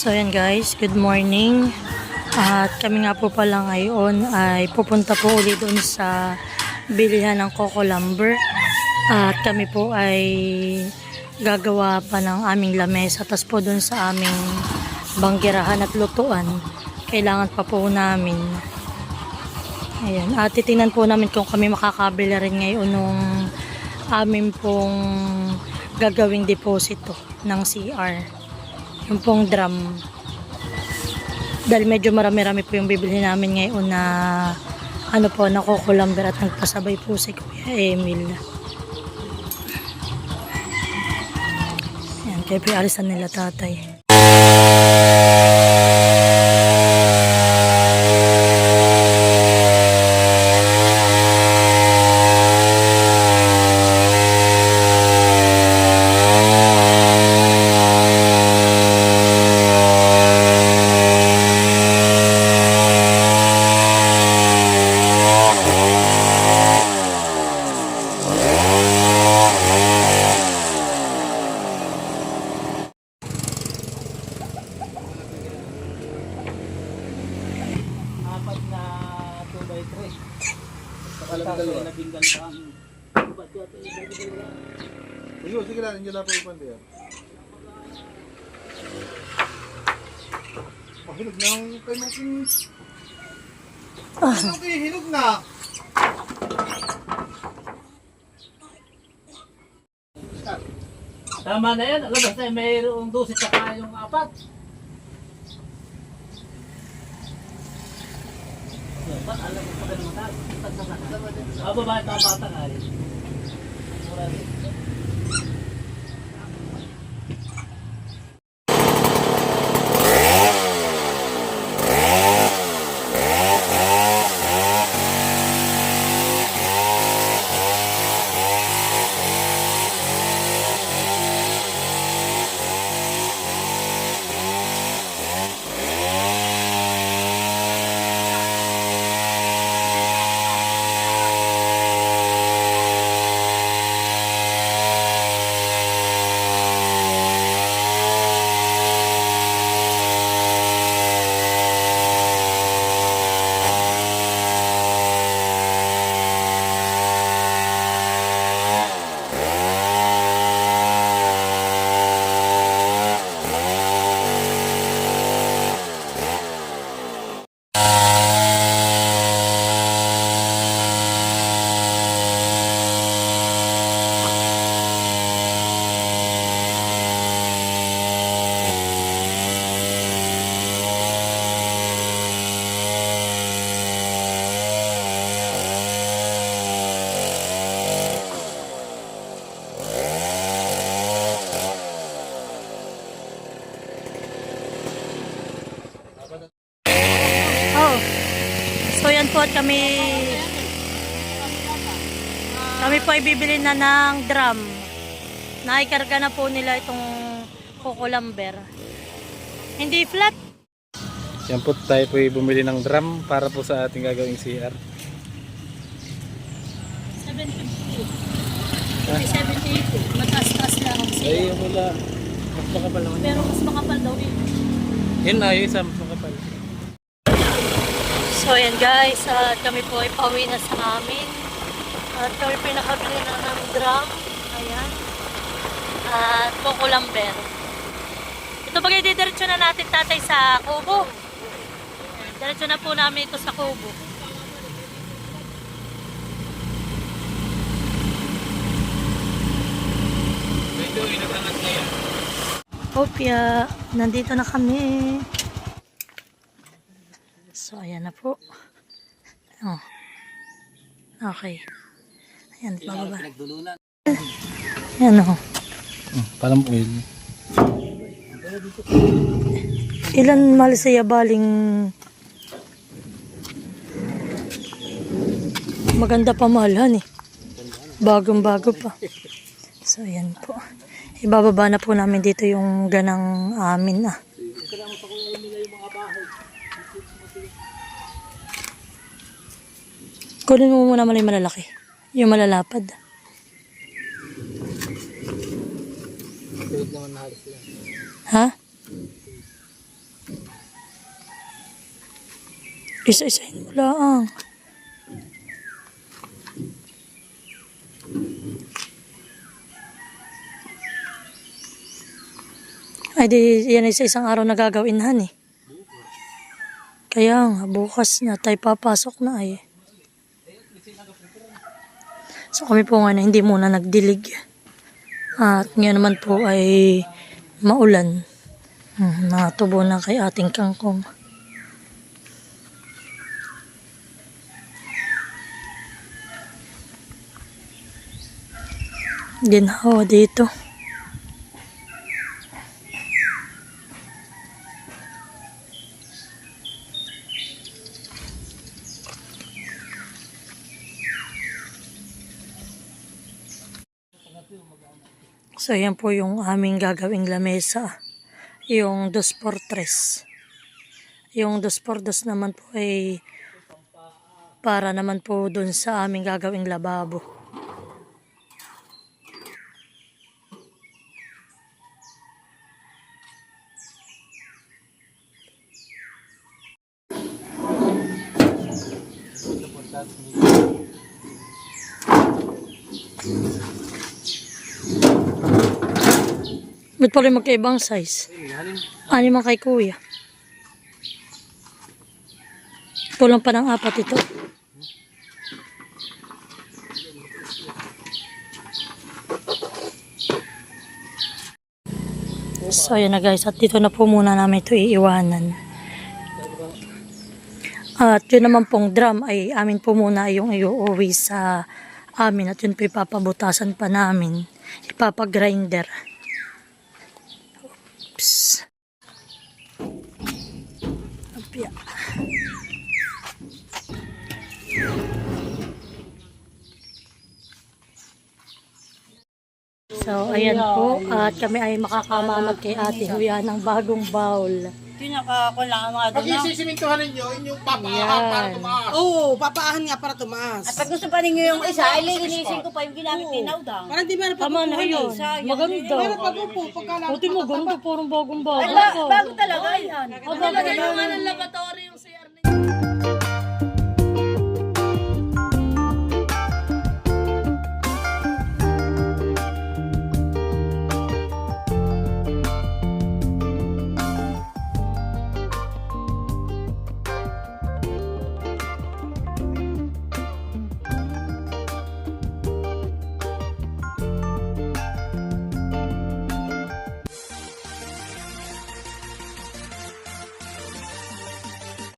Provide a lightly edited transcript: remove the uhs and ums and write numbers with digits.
So ayan guys, good morning. At kami nga po pala ngayon ay pupunta po ulit doon sa bilihan ng Coco Lumber. At kami po ay gagawa pa ng aming lamesa. Tapos po doon sa aming banggirahan at lutuan, kailangan pa po namin. Ayan, at titingnan po namin kung kami makakabili rin ngayon nung amin pong gagawing deposito ng CR. Yung pong drum. Dahil medyo marami-rami po yung bibili namin ngayon na ano po, na Coco Lumber at nagpasabay po si Kuya Emil. Ayan, kaya pialisan nila tatay. Sige lang, hindi lang po yung pandi yan. Mahinog na ang kayo natin. Hinog na. Tama na yan, alam basta mayroong 12 saka yung 4. Ba't alam mo pa ganun na? Babae na bata nga rin. Mura rin. So yan po at kami po ay bibili na ng drum. Naikarga na po nila itong Coco Lumber. Hindi flat. Yan po tayo po bumili ng drum para po sa ating gagawing CR. 750. Mataas-taas lang ang Ay, wala. Mas makapal naman. Pero mas makapal daw eh. Yun na, yung isa mas makapal. So ayan guys, at kami po ay pauwi na sa amin. At kami po ay nakabili na ng drum. Ayan. At Coco Lumber. Ito bagay didiretso na natin tatay sa kubo. Diretso na po namin ito sa kubo. Medyo inagangat na yan. Opya, nandito na kami. So, ayan na po. Oh. Okay. Ayan, bababa. Ayan o. Parang oil. Ilan mali sa yabaling maganda pa mahalhan eh. Bagong-bago pa. So, ayan po. Ibababa na po namin dito yung ganang amin ah. Kunin mo muna yung malalaki. Yung malalapad. Tuwid naman na halos yan. Ha? Isa-isahin mo lang. Ay, di, yan ay sa isang araw na gagawin, Han, eh. Kaya nga, bukas na tayo papasok na ay. So kami po nga na hindi muna nagdilig. At ngayon naman po ay maulan. Mga tubo na kay ating kangkong. Ginhawa dito. So, yan po yung aming gagawing lamesa. Yung 2x3. Yung 2x2 naman po ay para naman po dun sa aming gagawing lababo. Ba't pala magkaibang size? Ano man kay kuya? Kulang pa ng 4 ito. So ayan na guys, at dito na po muna namin ito iiwanan. At yun naman pong drum ay amin po muna yung iuuwi sa amin. At yun po ipapabutasan pa namin. Ipapagrinder. Oops. Apya. So, ayan po. At kami ay makakamamat kay Ate Huya ng bagong bowl. Pinaka-kulang mga Pag doon. isisimintuhan ninyo, inyong papaahan para tumaas. Oo, papaahan nga para tumaas. At pag gusto pa ninyo yung isa, ay lilinisin ko pa yung ginamit ni Naudang. Para di ba Tama na yun. Maganda. Pero pag upo, pagka Buti mo, ganun pa parang bagong bago. Bago talaga yan. Bago talaga. Laboratory